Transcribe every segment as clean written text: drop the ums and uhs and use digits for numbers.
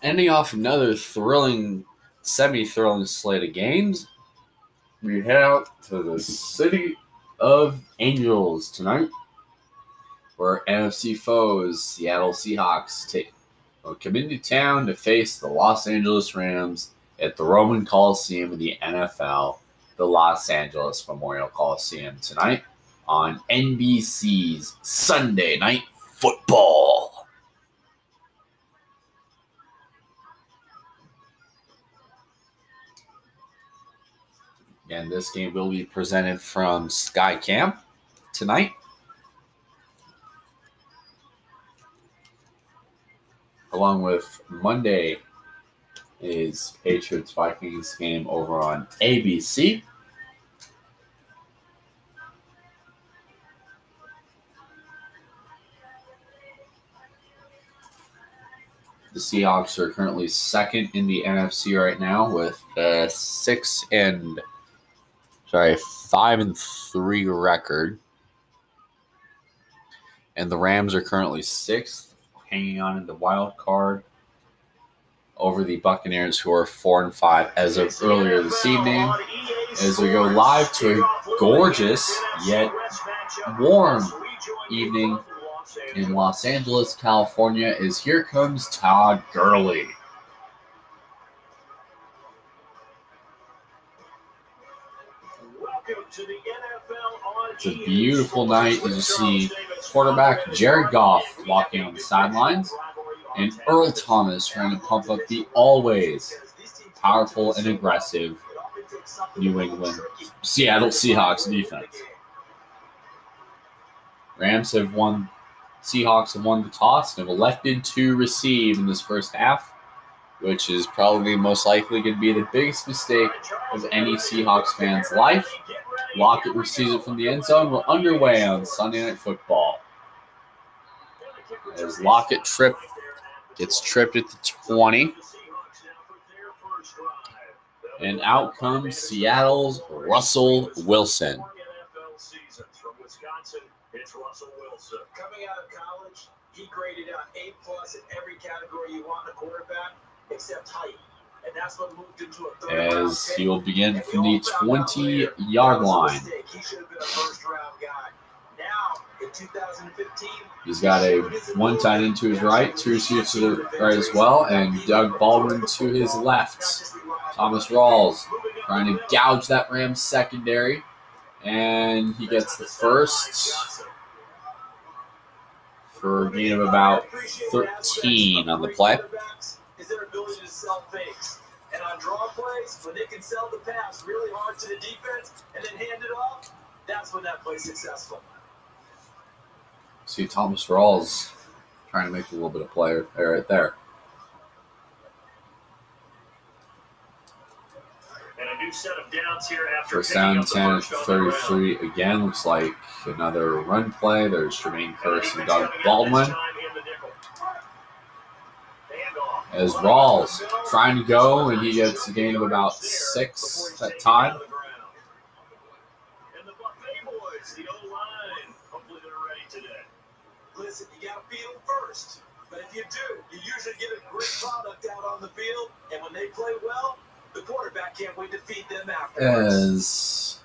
Ending off another thrilling, semi-thrilling slate of games, we head out to the city of Angels tonight, where NFC foes, Seattle Seahawks, come into town to face the Los Angeles Rams at the Roman Coliseum of the NFL, the Los Angeles Memorial Coliseum tonight on NBC's Sunday Night Football. And this game will be presented from SkyCam tonight. Along with Monday is Patriots-Vikings game over on ABC. The Seahawks are currently second in the NFC right now with 5-3 record. And the Rams are currently sixth, hanging on in the wild card over the Buccaneers, who are 4-5 as of earlier this evening. As we go live to a gorgeous yet warm evening in Los Angeles, California, is Here Comes Todd Gurley. It's a beautiful night as you see quarterback Jared Goff walking on the sidelines and Earl Thomas trying to pump up the always powerful and aggressive Seattle Seahawks defense. Seahawks have won the toss and have elected to receive in this first half, which is probably most likely going to be the biggest mistake of any Seahawks fan's life. Lockett receives it from the end zone. We're underway on Sunday Night Football. As Lockett gets tripped at the 20. And out comes Seattle's Russell Wilson. It's Russell Wilson. Coming out of college, he graded out A+ in every category you want in a quarterback, except height. And that's what moved him to a third-round As he will begin from the 20-yard line. He should have been a first-round guy. Now, in 2015, he's got a one tight end to his right, two receivers to the right as well, and Doug Baldwin to his left. Thomas Rawls trying to gouge that Rams secondary, and he gets the first for a gain of about 13 on the play. Is their ability to sell fakes. And on draw plays, when they can sell the pass really hard to the defense and then hand it off, that's when that play's successful. See Thomas Rawls trying to make a little bit of play right there. And a new set of downs here after first down, 10 at 33 again. Looks like another run play. There's Jermaine Curse and Doug Baldwin. As Rawls trying to go, and he gets a gain of about 6 that time. And the Buffet boys, the O-line, hopefully they're ready today. Listen, you got to feed them first. But if you do, you usually get a great product out on the field. And when they play well, the quarterback can't wait to feed them afterwards.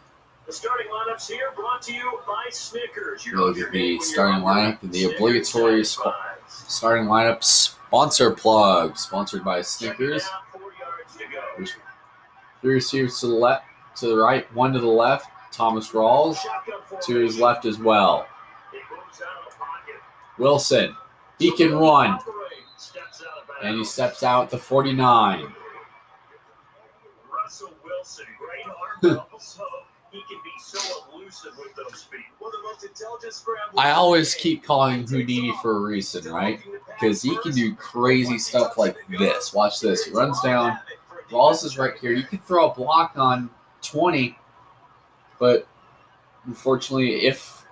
The starting lineups here brought to you by Snickers. Look at the starting lineup and the obligatory starting lineup sponsor plug, sponsored by Snickers. There's 3 receivers to the left, to the right, 1 to the left. Thomas Rawls to his left as well. Wilson, he can run, and he steps out to 49. Russell Wilson, great arm, so he can be so elusive with those feet. One of the most intelligent scramblers. I always keep calling Houdini for a reason, right? Because he can do crazy stuff like this. Watch this. He runs down. Rawls is right here. You can throw a block on 20, but unfortunately, if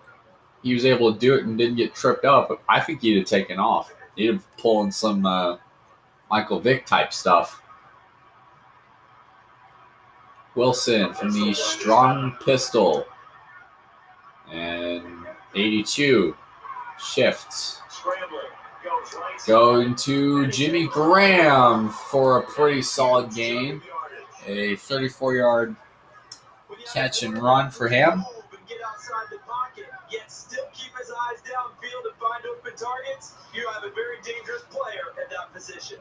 he was able to do it and didn't get tripped up, I think he'd have taken off. He'd have pulled in some Michael Vick type stuff. Wilson from the strong pistol. And 82 shifts. Going to Jimmy Graham for a pretty solid gain. A 34-yard catch and run for him. Get outside the pocket, yet still keep his eyes downfield and find open targets. You have a very dangerous player at that position.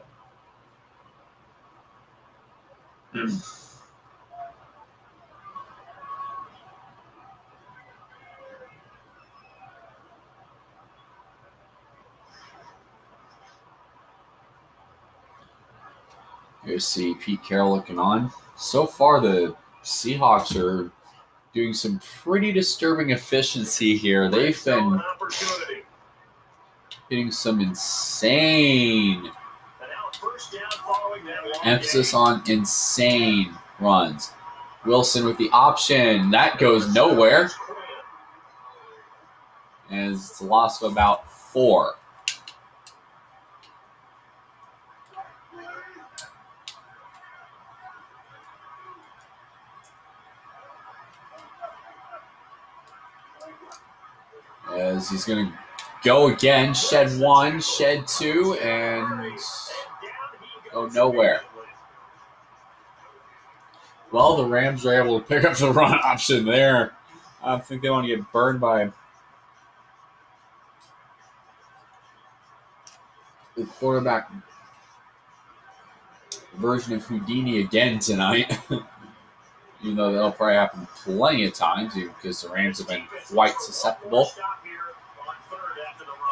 You see Pete Carroll looking on. So far, the Seahawks are doing some pretty disturbing efficiency here. They've been hitting some insane emphasis on insane runs. Wilson with the option. That goes nowhere. As it's a loss of about 4. As he's going to go again, shed 1, shed 2, and go nowhere. Well, the Rams are able to pick up the run option there. I don't think they want to get burned by the quarterback version of Houdini again tonight. Even though that'll probably happen plenty of times because the Rams have been quite susceptible.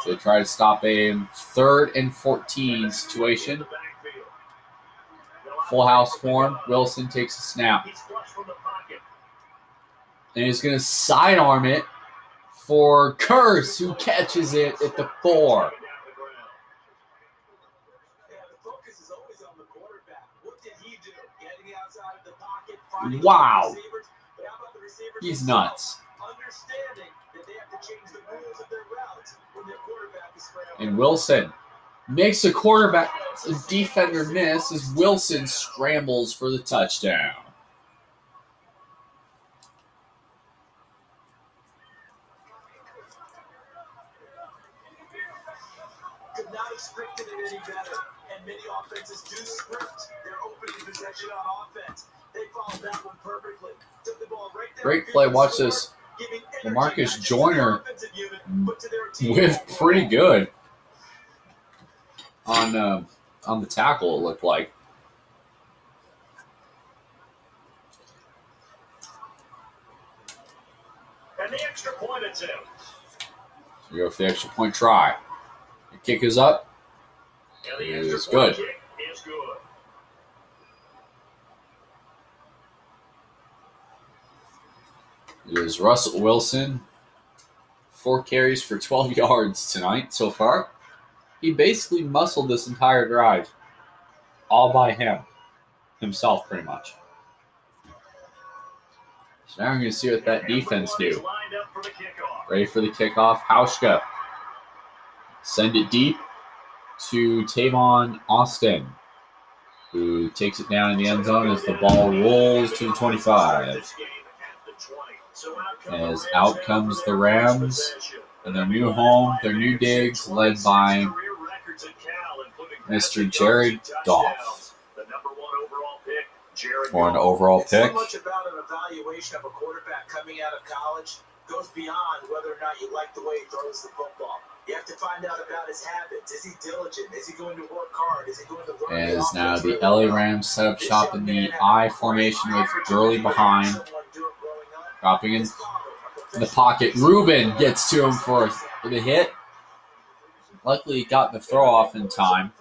So they try to stop a 3rd and 14 situation. Full house form. Wilson takes a snap. And he's going to sidearm it for Curse, who catches it at the 4. Wow. He's nuts. And Wilson makes a defender miss as Wilson scrambles for the touchdown. Could not have scripted it any better. And many offenses do script their opening possession on offense. They followed that one perfectly. Took the ball right there. Great play. Watch this. LaMarcus Joyner with pretty good on the tackle, it looked like. And the extra point attempt. So we go for the extra point try. The kick is up. It is good. It is Russell Wilson. 4 carries for 12 yards tonight so far. He basically muscled this entire drive. All by himself, pretty much. So now we're going to see what that defense do. Ready for the kickoff. Hauschka. Send it deep to Tavon Austin, who takes it down in the end zone as the ball rolls to the 25. As out comes the Rams and their new home, their new digs, led by Mr. Jared Goff. For an overall pick. So much about an evaluation of a quarterback coming out of college goes beyond whether or not you like the way he throws the football. You have to find out about his habits. Is he diligent? Is he going to work hard? Is he going to learn? As now the LA Rams set up shop in the I formation with Gurley behind. Dropping in the pocket. Rubin gets to him for the hit. Luckily, he got the throw off in time.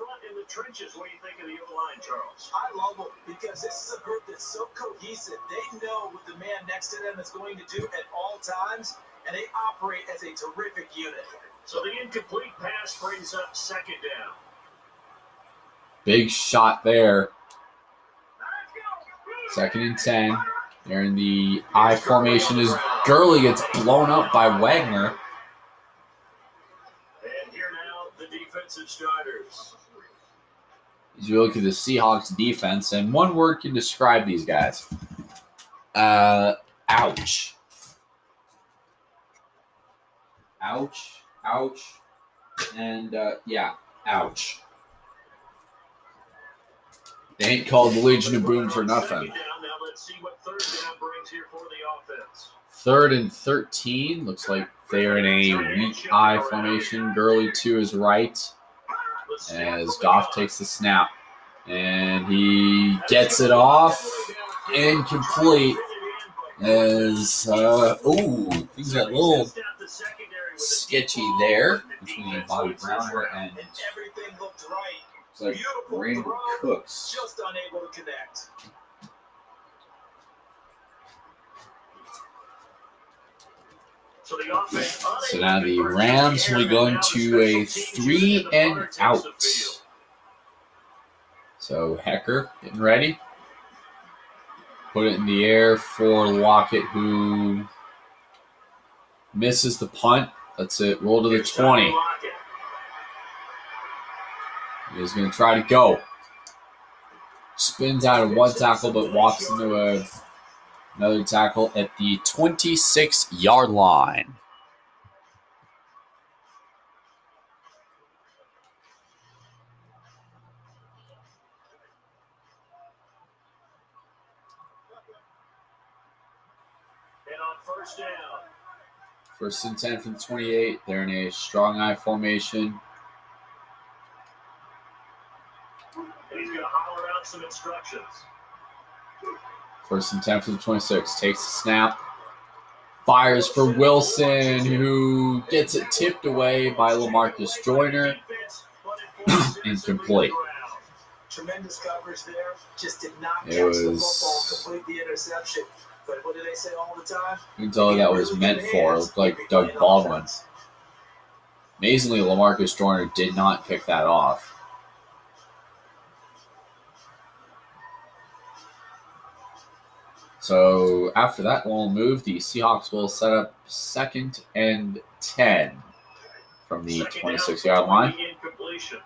I love them because this is a group that's so cohesive. They know what the man next to them is going to do at all times, and they operate as a terrific unit. So the incomplete pass brings up 2nd down. Big shot there. 2nd and 10. They're in the I formation as Gurley gets blown up by Wagner. And here now, the defensive starters. As you look at the Seahawks defense, and one word can describe these guys. Ouch. Ouch. Ouch. And, yeah. Ouch. They ain't called the Legion of Boom for nothing. Third and 13. Looks like they're in a weak I formation. Gurley to his right as Goff takes the snap. And he gets it off. Incomplete. As, things got a little sketchy there between Bobby Browner and it's like Brandon Cooks. Just unable to connect. So now the Rams will go into a 3 and out. So Hecker getting ready. Put it in the air for Lockett, who misses the punt. That's it. Roll to the 20. He's going to try to go. Spins out of one tackle, but walks into another tackle at the 26-yard line. And on first down. First and 10 from the 28. They're in a strong I formation. And he's going to holler out some instructions. First and 10 from the 26. Takes the snap. Fires for Wilson, who gets it tipped away by LaMarcus Joyner. Incomplete. Tremendous coverage there. Just did not It catch the was- football, complete the interception. But what do they say all the time? You can tell who that was meant for. It looked like Doug Baldwin. Amazingly, LaMarcus Joyner did not pick that off. So after that little move, the Seahawks will set up 2nd and 10 from the 26-yard line. Incompletion.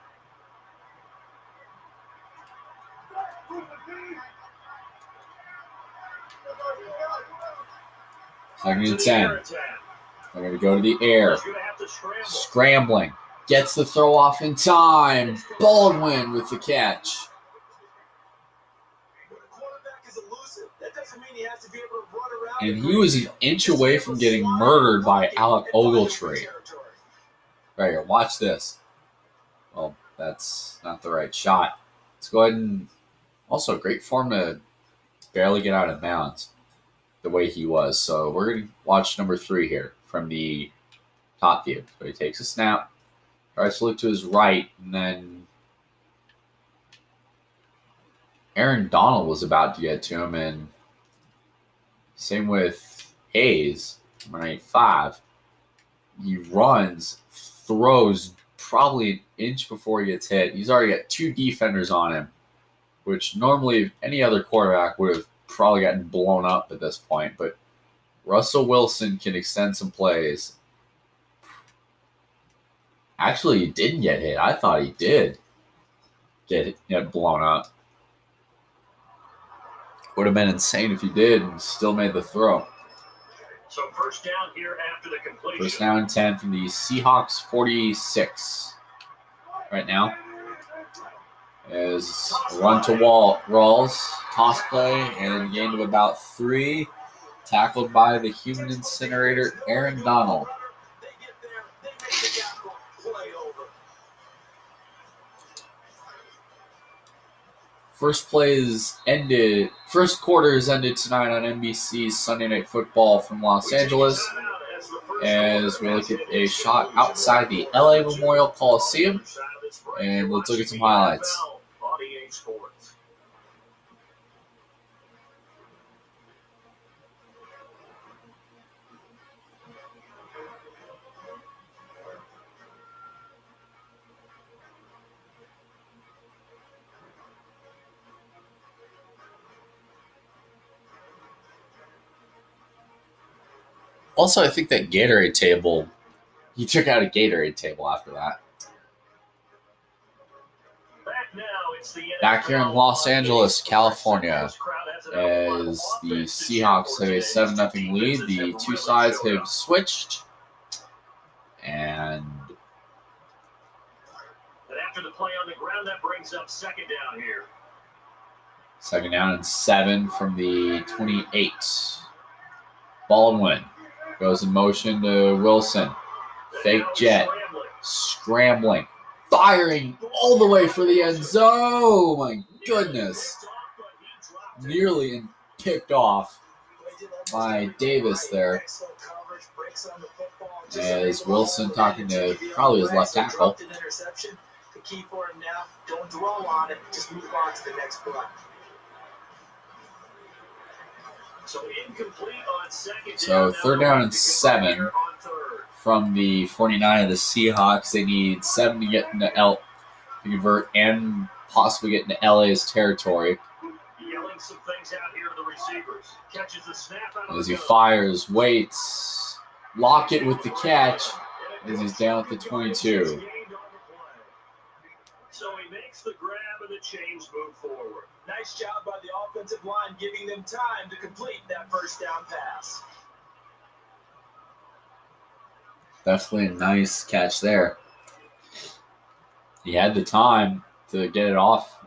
Second and 10. They're going to go to the air. He's gonna have to scramble. Scrambling. Gets the throw off in time. Baldwin with the catch. When a quarterback is elusive, that doesn't mean he has to be able to run around. And he was an inch away from getting murdered by Alec Ogletree. Right here, watch this. Well, that's not the right shot. Let's go ahead and... Also, great form to barely get out of bounds the way he was. So we're going to watch number 3 here from the top view. So he takes a snap, tries to look to his right, and then Aaron Donald was about to get to him, and same with Hayes, number 85. He runs, throws probably an inch before he gets hit. He's already got 2 defenders on him, which normally any other quarterback would have probably gotten blown up at this point. But Russell Wilson can extend some plays. Actually, he didn't get hit. I thought he did get blown up. Would have been insane if he did and still made the throw. So first down here after the completion. First down and 10 from the Seahawks 46 right now. As run to Rawls, toss play, and a gain of about 3. Tackled by the human incinerator, Aaron Donald. They get there, they make the tackle, play over. First quarter is ended tonight on NBC's Sunday Night Football from Los Angeles. As we look at a shot outside the LA Memorial Coliseum. And let's look at some highlights. Also, I think that Gatorade table, he took out a Gatorade table after that. Back here in Los Angeles, California, as the Seahawks have a 7-0 lead. The two sides have switched. And after the play on the ground, that brings up second down here. 2nd down and 7 from the 28. Baldwin goes in motion to Wilson. Fake jet. Scrambling. Firing all the way for the end zone. Oh, my goodness. Nearly picked off by Davis there. As Wilson talking to probably his left tackle. The key for him now, don't dwell on it, just move on to the next play. So incomplete on second down. So 3rd down and 7 from the 49 of the Seahawks. They need 7 to get into to convert and possibly get into LA's territory. Yelling some things out here to the receivers. Catches the snap out as he fires, waits. Lockett with the catch as he's down at the 22. So he makes the grab and the chains move forward. Nice job by the offensive line, giving them time to complete that first down pass. Definitely a nice catch there. He had the time to get it off,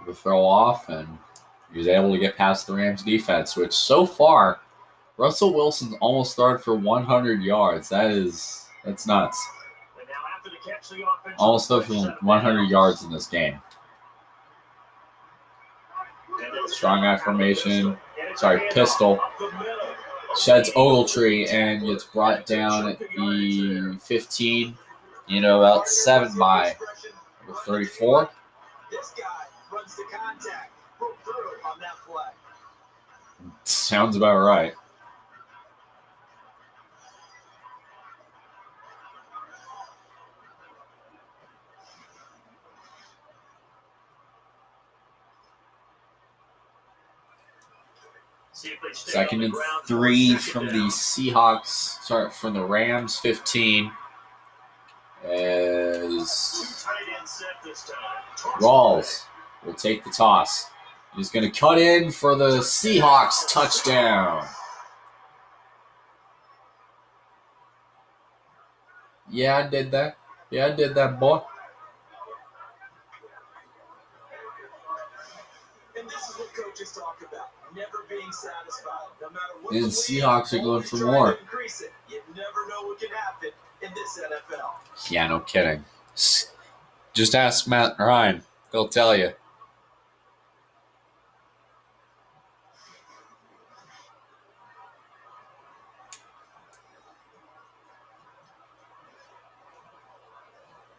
the throw off, and he was able to get past the Rams defense, which so far, Russell Wilson's almost started for 100 yards. That's nuts. Almost started for 100 yards in this game. Strong eye formation. Pistol. Sheds Ogletree and gets brought down at the 15. About 7 by 34. This guy runs to contact. Broke through on that play. Sounds about right. Second and 3 from the Seahawks. From the Rams 15. As Rawls will take the toss. He's going to cut in for the Seahawks touchdown. Yeah, I did that, boy. And this is what coaches talk about. Never being satisfied. No matter what. And the Seahawks are going for more. You never know what can happen in this NFL. Yeah, no kidding. Just ask Matt Ryan. He'll tell you.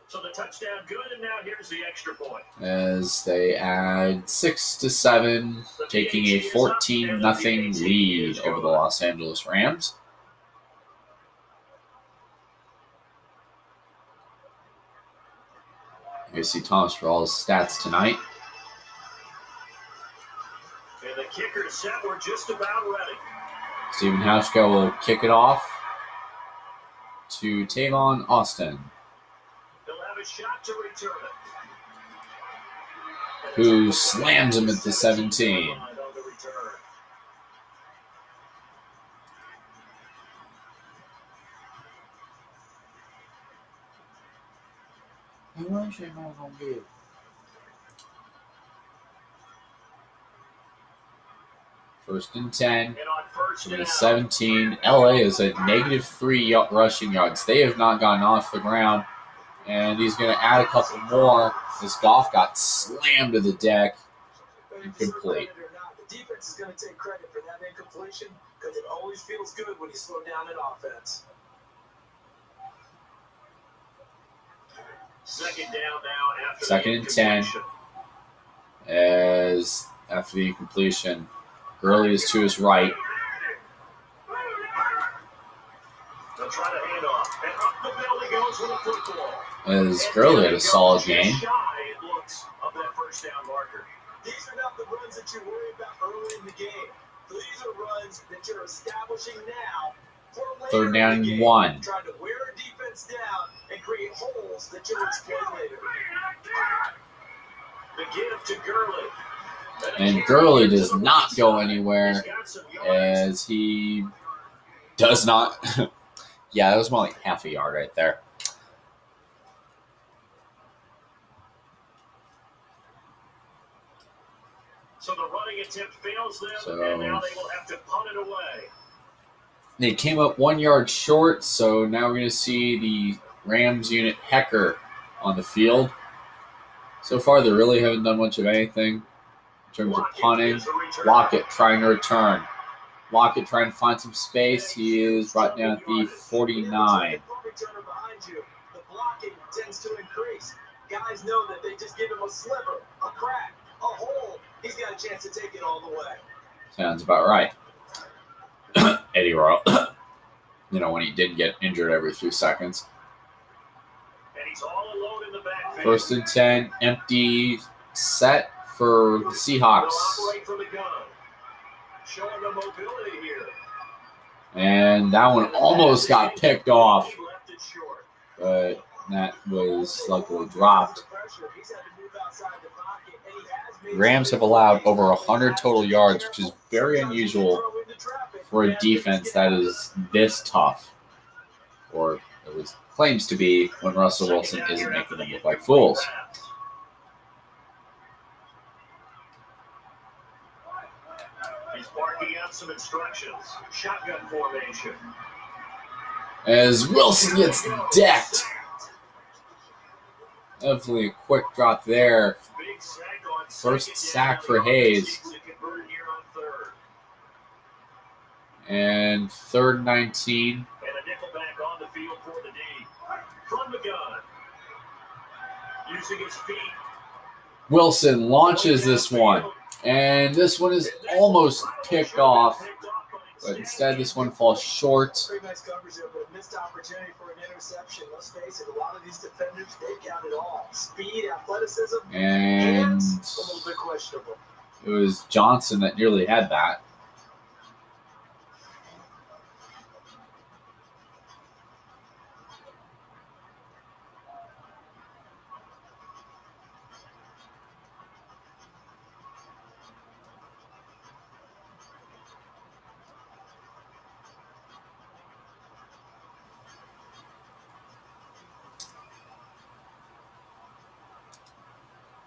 So the touchdown good, and now here's the extra point. As they add 6-7, taking a 14-0 lead over the Los Angeles Rams. You see Thomas for all his stats tonight. And the kicker set. We're just about ready. Stephen Hauschka will kick it off to Tavon Austin, A shot to return it. who slams him at the 17. First and 10. From the 17. LA is at -3 rushing yards. They have not gotten off the ground. And he's going to add a couple more. This Goff got slammed to the deck. Incomplete. The defense is going to take credit for that incompletion because it always feels good when you slow down an offense. Second down now after Second and 10. As after the incompletion, Gurley is to his right. They'll try to hand off. And up the middle he goes with a football. As Gurley had a solid game. These are not the runs that you worry about early in the game. These are runs that you're establishing now for later 3rd down in the and game. 1. Trying to wear a defense down and create holes that you'll exploit later. The give to Gurley. And Gurley does not go anywhere as he does not. Yeah, that was more like half a yard right there. So the running attempt fails them, and now they will have to punt it away. They came up 1 yard short, so now we're going to see the Rams unit Hecker on the field. So far, they really haven't done much of anything in terms of punting. Lockett trying to return. Lockett trying to find some space. He is brought down at the 49. The blocking tends to increase. Guys know that they just give him a sliver, a crack, a hole. He's got a chance to take it all the way. Sounds about right. Eddie Royal, when he did get injured every few seconds. And he's all alone in the backfield. 1st and 10, empty set for the Seahawks. Showing the mobility here. And that one almost got picked off, but that was luckily dropped. The Rams have allowed over 100 total yards, which is very unusual for a defense that is this tough, or it was claims to be when Russell Wilson isn't making them look like fools. He's barking out some instructions. Shotgun formation. As Wilson gets decked. Definitely a quick drop there. First sack for Hayes. And 3rd and 19. And a nickelback on the field for the D. From the gun. Using his feet. Wilson launches this one. And this one is almost picked off. But instead, this one falls short. Very nice coverage there, but a missed opportunity for an interception. Let's face it, a lot of these defenders, they've got it all. Speed, athleticism, and hands, a little bit questionable. It was Johnson that nearly had that.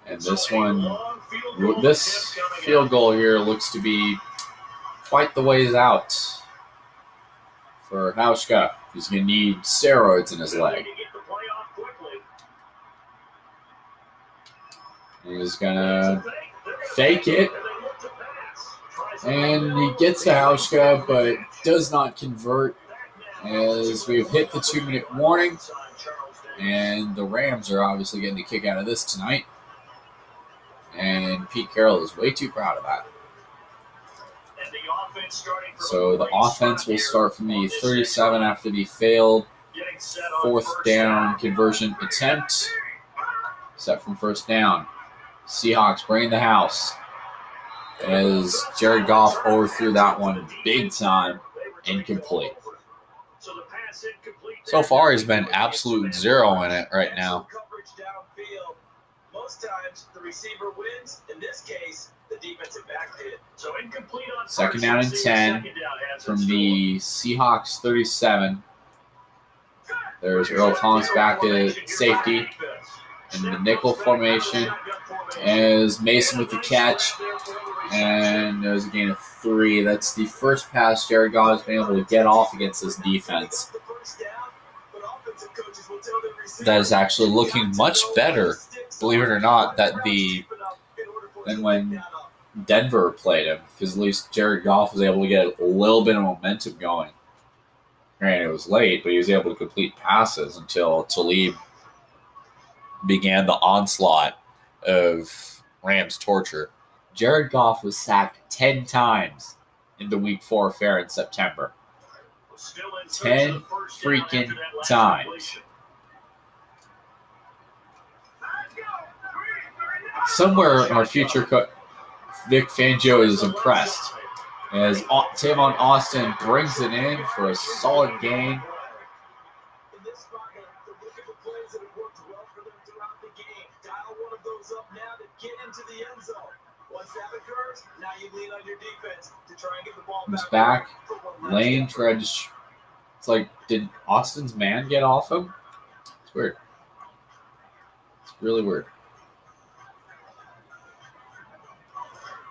And this field goal here looks to be quite the ways out for Hauschka. He's going to need steroids in his leg. He's going to fake it. And he gets to Hauschka, but does not convert as we've hit the 2-minute warning. And the Rams are obviously getting the kick out of this tonight. And Pete Carroll is way too proud of that. So the offense will start from the 37 after the failed 4th down conversion attempt. Set from 1st down. Seahawks bring the house as Jared Goff overthrew that one big time. Incomplete. So far, he's been absolute zero in it right now. Most times the receiver wins. In this case, the defensive back did. So incomplete on 2nd down and 10 from the Seahawks 37. There's Earl Thomas back at safety in the nickel formation as Mason with the catch. And there's a gain of 3. That's the first pass Jared Goff has been able to get off against this defense. That is actually looking much better, believe it or not, than when Denver played him, because at least Jared Goff was able to get a little bit of momentum going. Granted, it was late, but he was able to complete passes until Talib began the onslaught of Rams torture. Jared Goff was sacked 10 times in the Week 4 affair in September. 10 freaking times. Somewhere our future coach, Vic Fangio, is impressed as Tavon Austin brings it in for a solid gain. Comes back. Lane tried to. It's like, did Austin's man get off him? It's weird. It's really weird.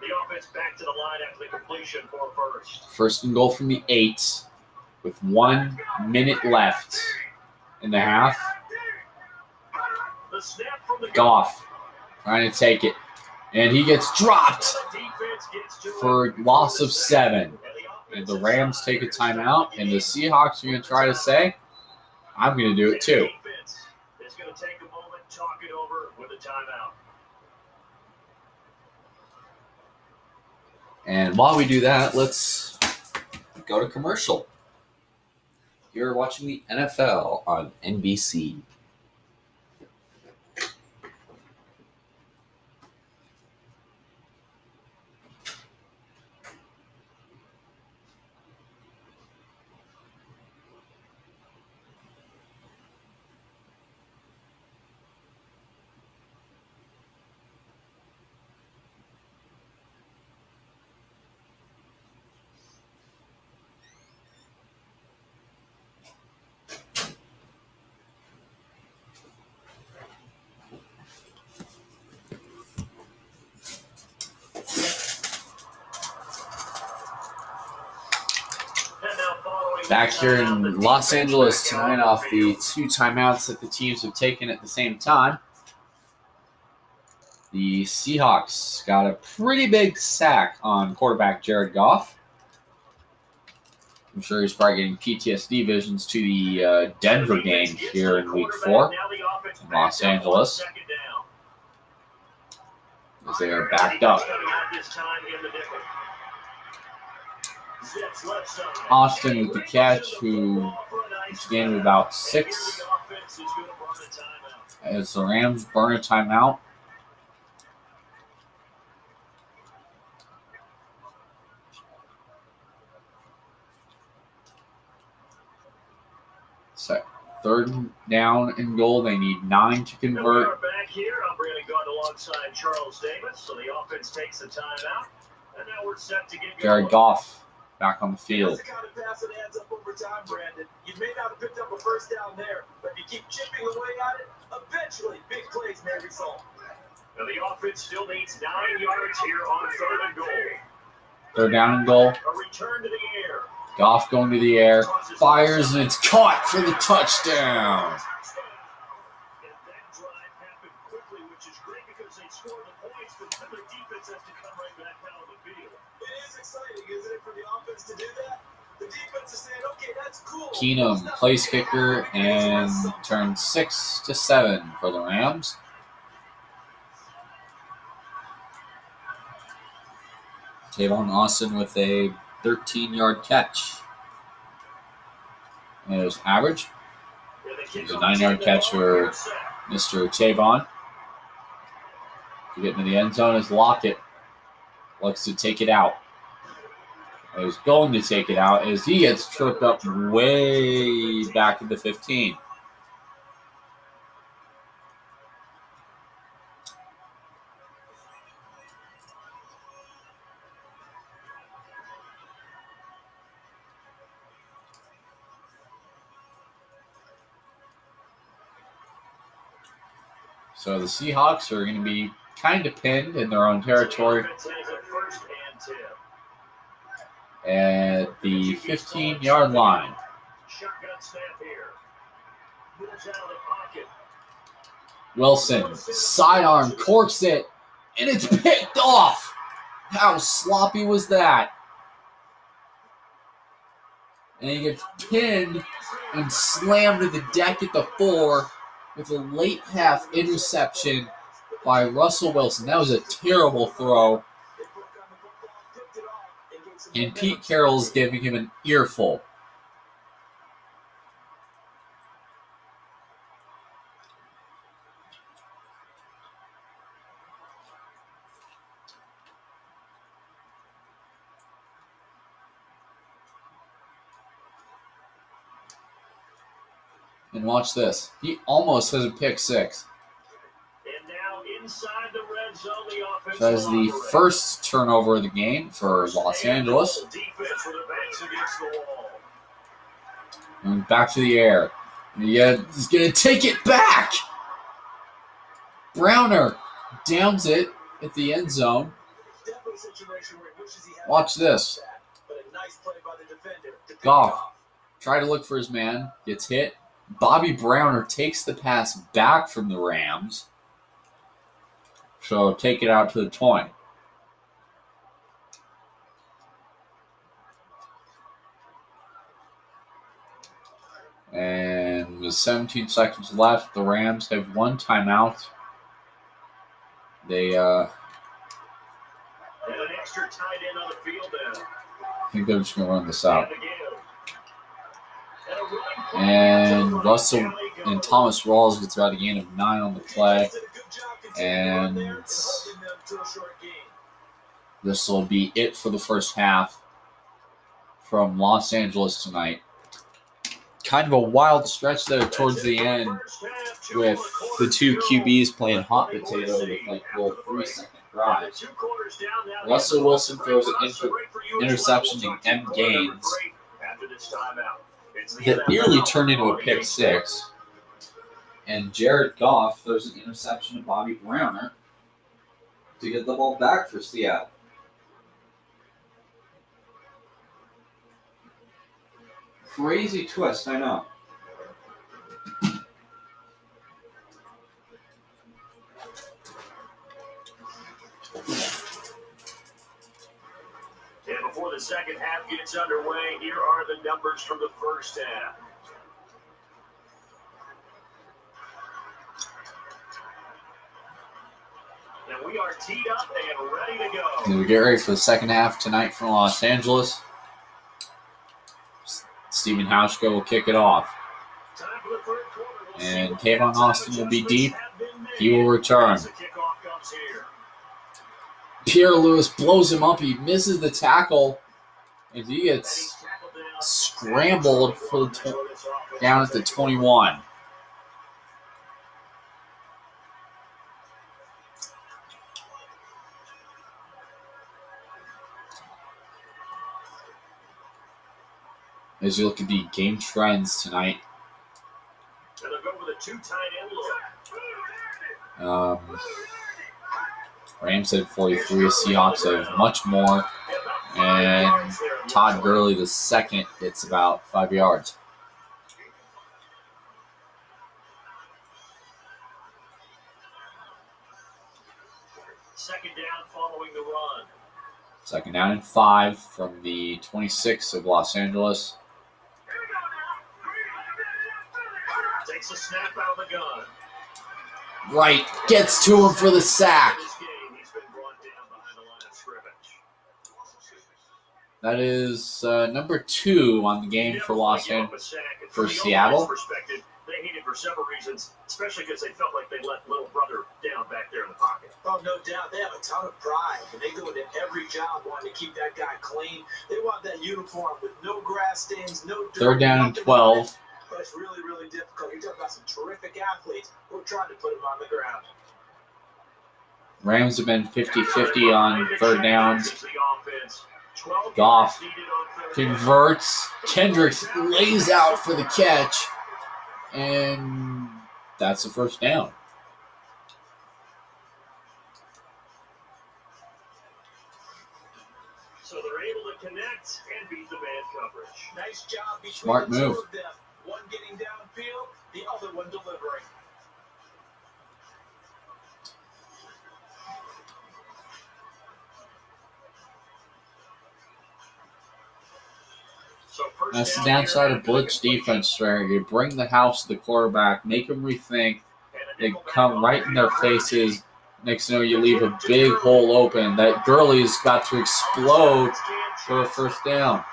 The offense back to the line after the completion for first. First and goal from the 8 with 1 minute left in the half. The snap from the Goff trying to take it. And he gets dropped for loss of 7. And the Rams take a timeout. And the Seahawks are going to try to say, I'm going to do it too. It's going to take a moment, talk it over with a timeout. And while we do that, let's go to commercial. You're watching the NFL on NBC. Back here in Los Angeles tonight off the 2 timeouts that the teams have taken at the same time. The Seahawks got a pretty big sack on quarterback Jared Goff. I'm sure he's probably getting PTSD visions to the Denver game here in Week 4 in Los Angeles, as they are backed up. Austin with the catch, who gained about 6 as the Rams burn a timeout. So 3rd down and goal. They need 9 to convert. We are back here. I'm Brandon Gard alongside Charles Davis. So the offense takes the timeout. And now we're set to get Jared Goff back on the field. That's the kind of pass that adds up over time, Brandon. You may not have picked up a first down there, but if you keep chipping away at it, eventually big plays may result. And the offense still needs 9 yards here on 3rd and goal. 3rd down and goal. A return to the air. Goff going to the air, fires, and it's caught for the touchdown. And that drive happened quickly, which is great because they scored the points, but then their defense has to come right back out of the field. It is exciting, isn't it, for the offense to do that? The defense is saying, okay, that's cool. Keenum, place kicker, and turns 6-7 for the Rams. Tavon Austin with a 13-yard catch. And it was average. It was a 9-yard catch for Mr. Tavon. To get into the end zone is Lockett. Looks to take it out. He's going to take it out as he gets tripped up way back at the 15. So the Seahawks are going to be kind of pinned in their own territory at the 15-yard line. Wilson, sidearm, corks it, and it's picked off. How sloppy was that? And he gets pinned and slammed to the deck at the 4 with a late half interception by Russell Wilson. That was a terrible throw. And Pete Carroll's giving him an earful. And watch this. He almost has a pick 6. And now inside the red zone, the offense. That is the first turnover of the game for Los Angeles. And back to the air. Yeah, he's going to take it back. Browner downs it at the end zone. exactly a situation where he wishes he had. Watch this. But a nice play by the defender to pick Goff. it off. Try to look for his man. Gets hit. Bobby Browner takes the pass back from the Rams. So take it out to the 20. And with 17 seconds left, the Rams have one timeout. They, And an extra tight end on the field now. I think they're just going to run this out. And again. And a running play. And Russell and Thomas Rawls gets about a gain of 9 on the play. And this will be it for the first half from Los Angeles tonight. Kind of a wild stretch there towards the end with the two QBs playing hot potato with like little 3-second drives. Russell Wilson throws an interception to M. Gaines that nearly turned into a pick six. And Jared Goff throws an interception to Bobby Browner to get the ball back for Seattle. Crazy twist, I know. And before the second half gets underway, here are the numbers from the first half. And we are teed up and ready to go. We get ready for the second half tonight from Los Angeles. Stephen Hauschka will kick it off. And Tavon Austin will be deep. He will return. Pierre Lewis blows him up. He misses the tackle. And he gets scrambled for the down at the 21. As you look at the game trends tonight, Rams had 43, Seahawks have much more, and Todd Gurley, the second, gets about 5 yards. Second down following the run. Second down and 5 from the 26 of Los Angeles. Takes a snap out of the gun. Right, gets to him for the sack. He's been brought down behind the line of scrimmage. That is number 2 on the game for for Seattle. They hate it for several reasons, especially because they felt like they let little brother down back there in the pocket. Oh, no doubt. They have a ton of pride, and they go into every job wanting to keep that guy clean. They want that uniform with no grass stains, no dirt. Third down and 12. But it's really, really difficult. You're talking about some terrific athletes who are trying to put him on the ground. Rams have been 50-50 on third downs. Goff converts. Kendricks lays out for the catch. And that's the first down. So they're able to connect and beat the man coverage. Nice job between Smart the two move. of them. One getting downfield, the other one delivering. So That's the downside of blitz defense right here. You bring the house to the quarterback, make them rethink. They come right in their faces. Next thing you know, you leave a big hole open. That Gurley's got to explode for a first down.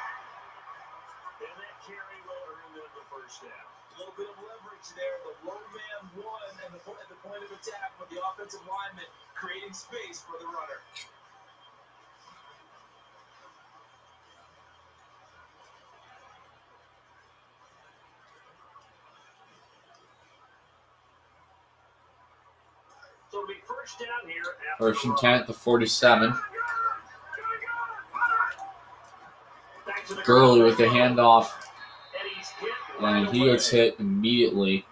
And that carry will earn them the first down. A little bit of leverage there. The low man won at the point of attack with the offensive lineman creating space for the runner. So it'll be first down here. First and 10 at the 47. Gurley with the handoff. And he gets hit immediately.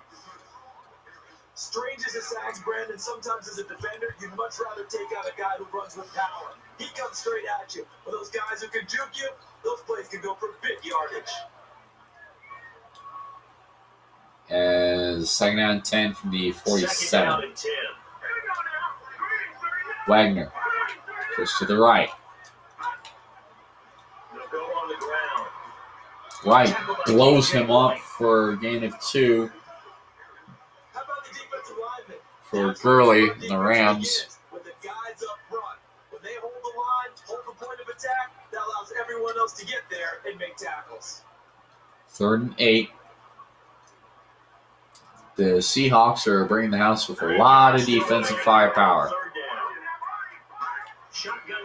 Strange as a sacks, Brandon, sometimes as a defender, you'd much rather take out a guy who runs with power. He comes straight at you. But those guys who can juke you, those plays can go for big yardage. As second down and 10 from the 47. Wagner goes to the right. Right blows him up for a gain of 2 for Gurley and the Rams. With the guys up front, when they hold the line, hold the point of attack, that allows everyone else to get there and make tackles. 3rd and 8. The Seahawks are bringing the house with a lot of defensive firepower.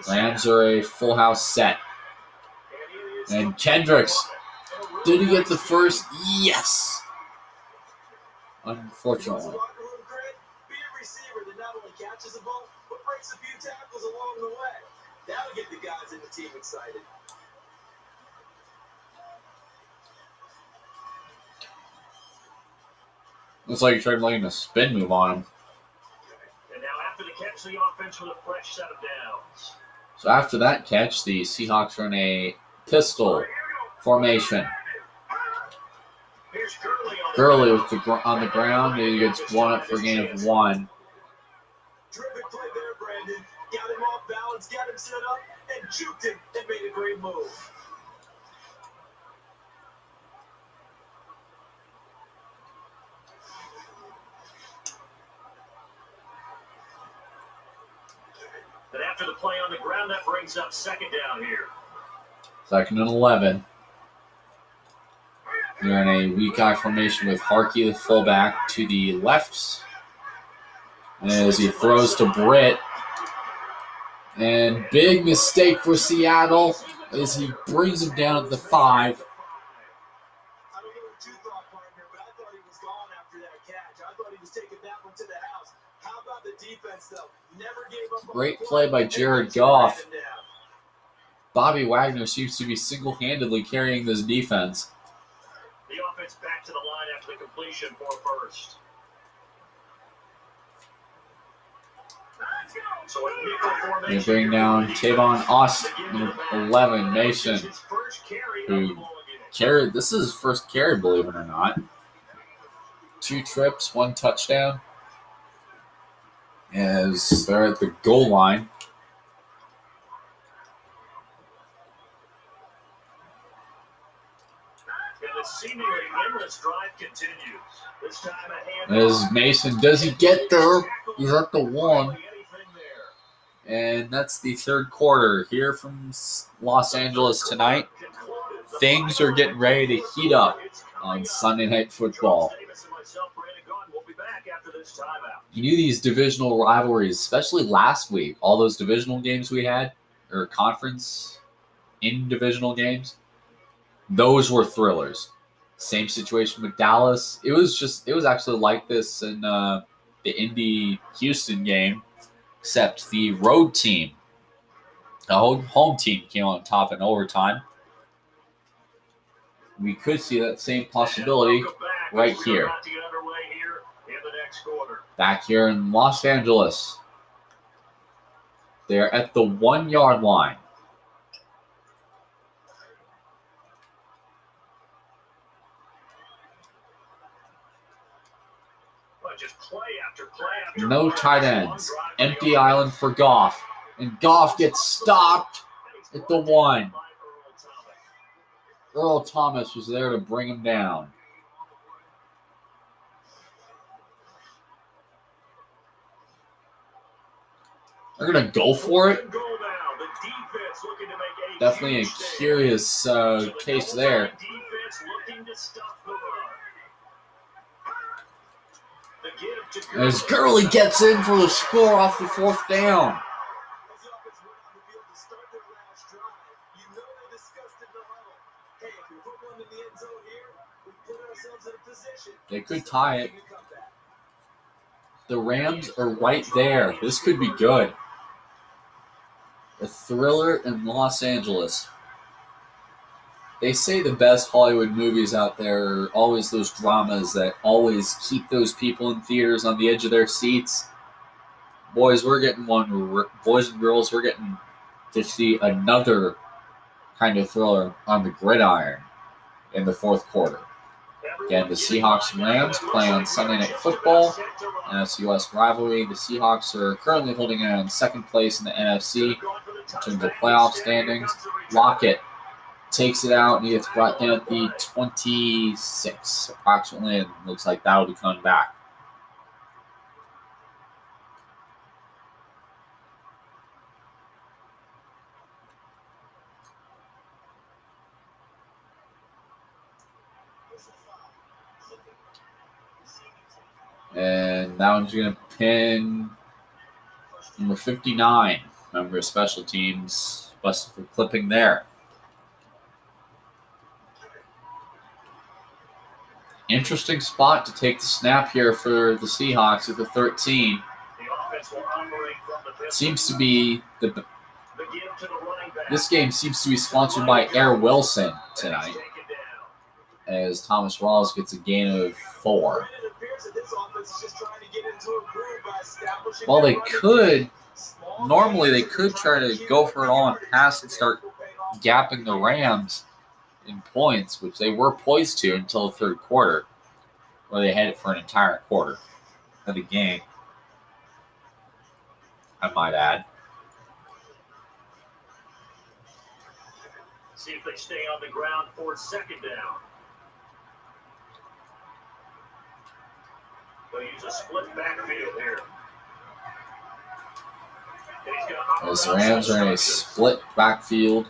Rams are a full house set. And Kendricks, did he get the first? Yes! Unfortunately. Be a receiver that not only catches the ball, but breaks a few tackles along the way. That'll get the guys in the team excited. Looks like he tried making a spin move on him. And now after the catch, the offense with a fresh set of downs. So after that catch, the Seahawks run a pistol formation. Here's Gurley with on the ground. He gets blown up for a gain of 1. Terrific play there, Brandon. Got him off balance, got him set up, and juked him and made a great move. But after the play on the ground, that brings up second down here. 2nd and 11. They're in a weak eye formation with Harkey, the fullback, to the left. As he throws to Britt. And big mistake for Seattle as he brings him down at the 5. I don't know what you thought, partner, but I thought he was gone after that catch. I thought he was taking that one to the house. How about the defense, though? Never gave up. Great play by Jared Goff. Bobby Wagner seems to be single-handedly carrying this defense. The offense back to the line after the completion for first. So they bring down Tavon Austin, 11, Mason, who carried. This is his first carry, believe it or not. 2 trips, 1 touchdown. As they're at the goal line. The seemingly endless drive continues. This time a As Mason, does he get there? He's at the 1. And that's the 3rd quarter here from Los Angeles tonight. Things are getting ready to heat up on Sunday Night Football. You knew these divisional rivalries, especially last week, all those divisional games we had, or conference in divisional games, those were thrillers. Same situation with Dallas. It was actually like this in the Indy-Houston game, except the road team, the home team came on top in overtime. We could see that same possibility right here. Back here in Los Angeles. They're at the 1-yard line. No tight ends. Empty island for Goff. And Goff gets stopped at the 1. Earl Thomas was there to bring him down. They're going to go for it. Definitely a curious case there. As Gurley gets in for the score off the 4th down. They could tie it. The Rams are right there. This could be good. A thriller in Los Angeles. They say the best Hollywood movies out there are always those dramas that always keep those people in theaters on the edge of their seats. Boys, we're getting one. Boys and girls, we're getting to see another kind of thriller on the gridiron in the fourth quarter. Again, the Seahawks and Rams play on Sunday Night Football, NFC West rivalry. The Seahawks are currently holding on second place in the NFC in terms of playoff standings. Lockett takes it out and he gets brought down at the 26 approximately, and looks like that'll be coming back. And that one's going to pin number 59, member of special teams, busted for clipping there. Interesting spot to take the snap here for the Seahawks at the 13. Seems to be this game seems to be sponsored by Air Wilson tonight, as Thomas Rawls gets a gain of 4. Well, they could try to go for it all and pass and start gapping the Rams in points, which they were poised to until the third quarter, where they had it for an entire quarter of the game, I might add. See if they stay on the ground for second down. They'll use a split backfield here. As the Rams are in a split backfield.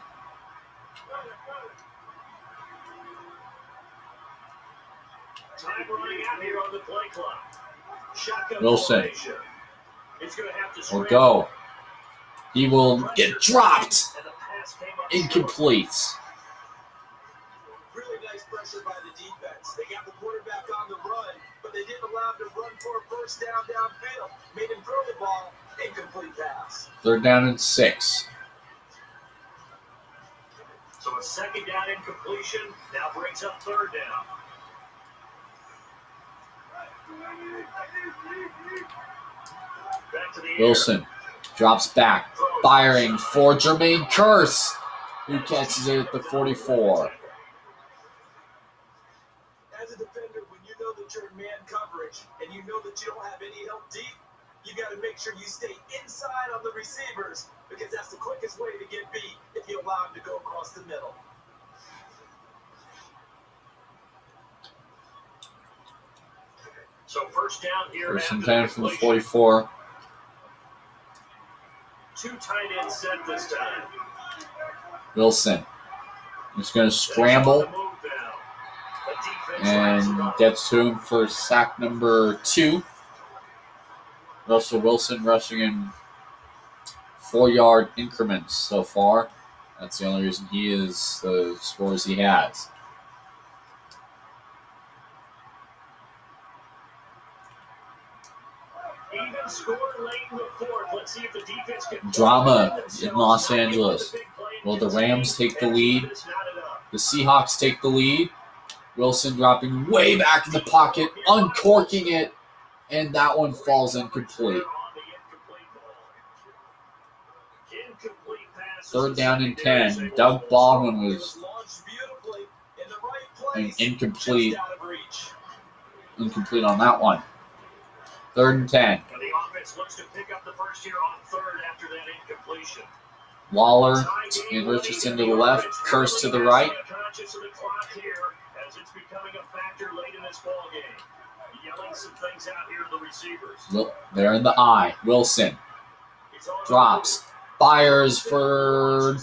Time running out here on the play clock. Shotgun Wilson will go. He will get dropped. Incomplete. Really nice pressure by the defense. They got the quarterback on the run, but they didn't allow him to run for a first down downfield. Made him throw the ball. Incomplete pass. Third down and 6. So a second down incompletion now brings up third down. Back to the Wilson drops back, firing for Jermaine Kearse, who catches it at the 44. As a defender, when you know that you're in man coverage and you know that you don't have any help deep, you got to make sure you stay inside on the receivers, because that's the quickest way to get beat if you allow them to go across the middle. So first down here. First and 10 from the 44. Two tight ends set this time. Wilson is going to scramble and gets to him for sack number 2. Russell Wilson rushing in 4-yard increments so far. That's the only reason he is the scores he has. Drama in Los Angeles. Will the Rams take the lead? The Seahawks take the lead. Wilson dropping way back in the pocket, uncorking it, and that one falls incomplete. Third down and 10. Doug Baldwin was incomplete on that one. Third and 10. Waller and Richardson to the left, Kearse to the right. Look, they're in the eye. Wilson drops, fires for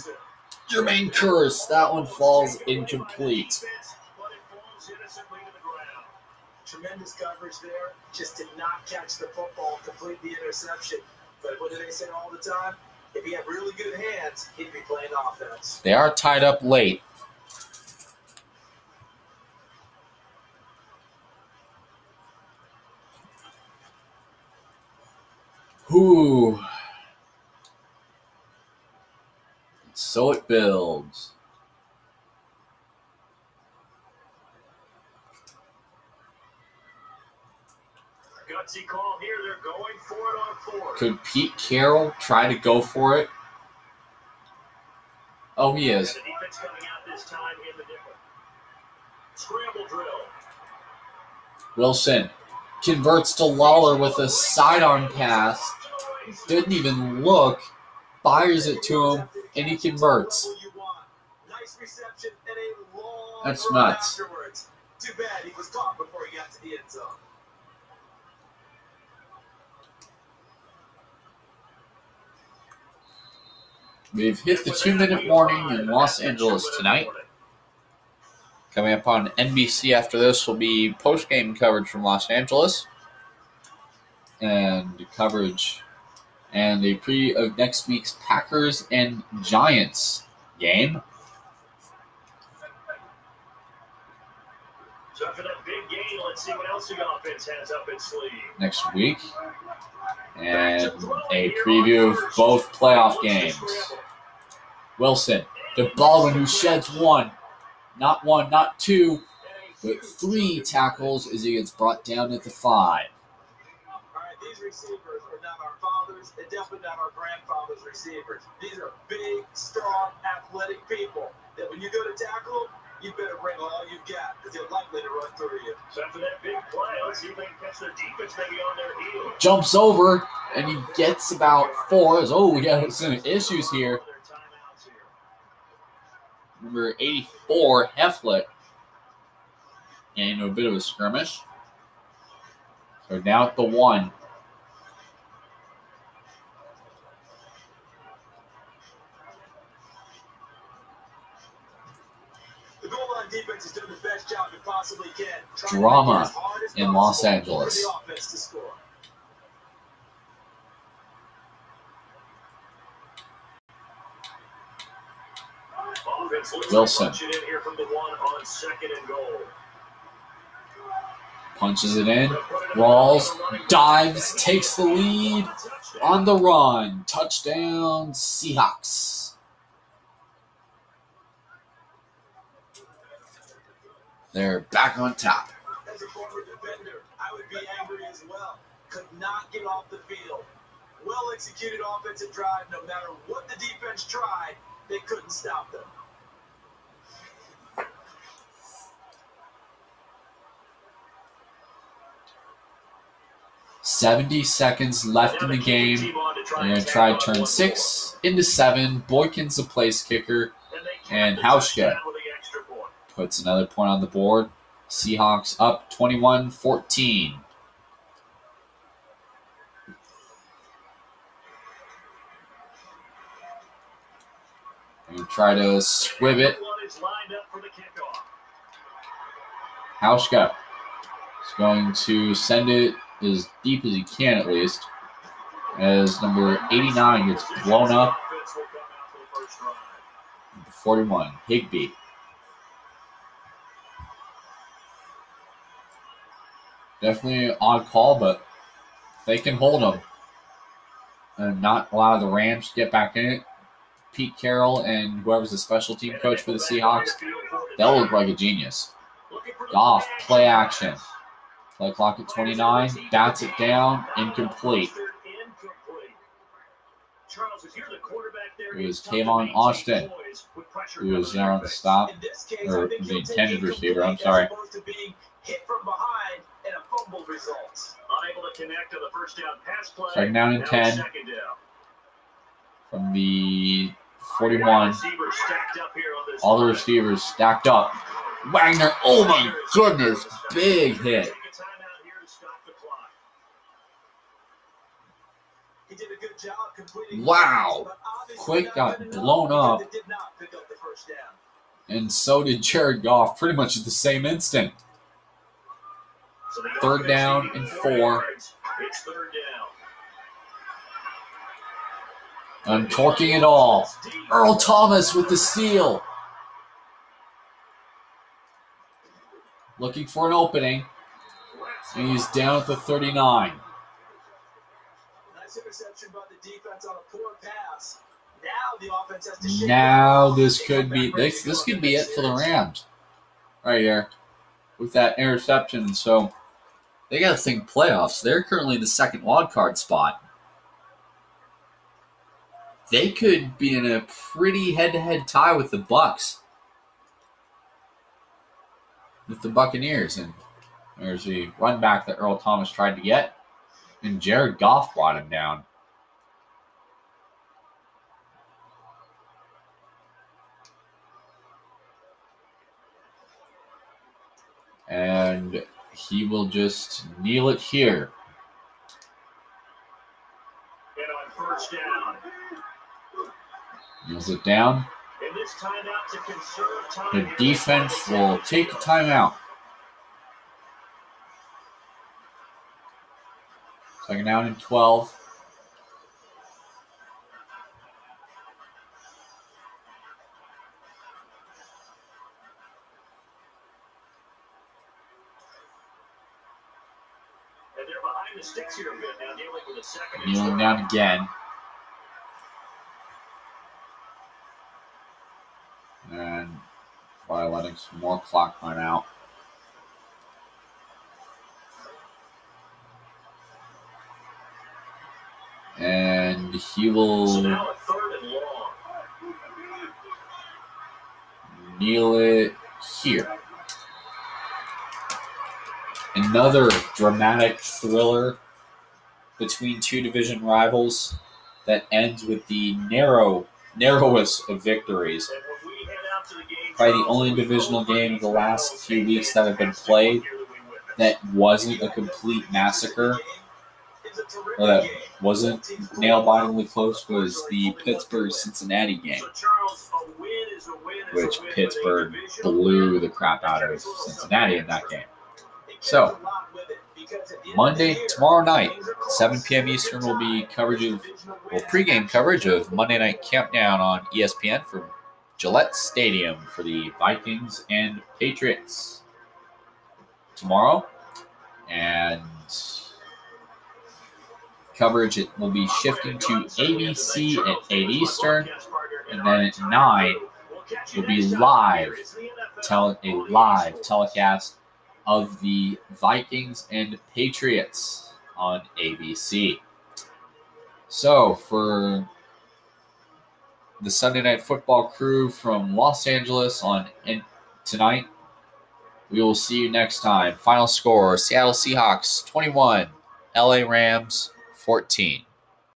Jermaine Kearse. That one falls incomplete. Tremendous coverage there. Just did not catch the football, complete the interception. But what do they say all the time? If he had really good hands, he'd be playing offense. They are tied up late. Whew. So it builds. Gutsy call here. They're going for it on 4. Could Pete Carroll try to go for it? Oh, he is. And the defense coming out this time in the nickel. Scramble drill. Wilson converts to Lawler with a sidearm pass. Didn't even look. Fires it to him, and he converts. Nice reception and a long That's run nuts. afterwards. Too bad he was caught before he got to the end zone. We've hit the 2-minute warning in Los Angeles tonight. Coming up on NBC after this will be post-game coverage from Los Angeles. And coverage and a preview of next week's Packers and Giants game. So after that big game, let's see what else the offense has up its sleeve. Next week. And a preview of both playoff games. Wilson to Baldwin, who sheds one, not 2, but 3 tackles as he gets brought down at the 5. All right, these receivers are not our fathers and definitely not our grandfathers' receivers. These are big, strong, athletic people that when you go to tackle them, you better bring all you've got because they're likely to run through you. So after that big play, let's see if they can catch their defense maybe on their heels. Jumps over, and he gets about 4. Oh, we got some issues here. Number 84, Hefflet, and a bit of a skirmish. So now at the 1. The goal line defense has done the best job it possibly can. Drama in Los Angeles. For the offense to score. Wilson In here from the 1 on 2nd and goal. punches it in. Rawls dives, takes the lead on the run. Touchdown, Seahawks. They're back on top. As a former defender, I would be angry as well. Could not get off the field. Well executed offensive drive. No matter what the defense tried, they couldn't stop them. 70 seconds left in the game. They're going to try turn 6 into 7. Boykin's the place kicker. And Hauschka puts another point on the board. Seahawks up 21-14. And try to squib it. Hauschka is going to send it as deep as he can, at least, as number 89 gets blown up. 41, Higbee. Definitely an odd call, but they can hold him and not allow the Rams to get back in it. Pete Carroll and whoever's the special team coach for the Seahawks, they'll look like a genius. Goff, play action. Play clock at 29, bats it down, incomplete. It was Tavon Austin who was there on the stop, or the intended receiver, I'm sorry. Second down and 10 from the 41. All the receivers stacked up. Wagner, oh my goodness, big hit. Wow. Quake got blown up. And so did Jared Goff pretty much at the same instant. 3rd down and 4. Uncorking it all. Earl Thomas with the steal. Looking for an opening. And he's down at the 39. Interception by the defense on a poor pass. Now the offense has to now this could be it for the Rams right here with that interception. So They got to think playoffs. They're currently the second wild card spot. They could be in a pretty head-to-head tie with the Bucks. With the Buccaneers. And there's the run back that Earl Thomas tried to get. And Jared Goff brought him down. And he will just kneel it here. And on first down. Kneels it down. And this timeout to conserve time. The defense will take a timeout. Second down and 12. And they're behind the sticks here a bit now, dealing with a second. Kneeling down again. And while letting some more clock run out. And he will So now a third and long. kneel it here. Another dramatic thriller between two division rivals that ends with the narrowest of victories. And when we head out to the game, Probably the only divisional game of the last few weeks that have been played that wasn't a complete massacre, or that wasn't nail-bitingly close, was the Pittsburgh-Cincinnati game, which Pittsburgh blew the crap out of Cincinnati in that game. So, tomorrow night, 7 p.m. Eastern, will be pregame coverage of Monday Night Countdown on ESPN from Gillette Stadium for the Vikings and Patriots tomorrow. And coverage will be shifting to ABC at 8 Eastern, and then at 9 will be a live telecast of the Vikings and Patriots on ABC. So for the Sunday Night Football crew from Los Angeles tonight, we will see you next time. Final score: Seattle Seahawks 21, LA Rams 14.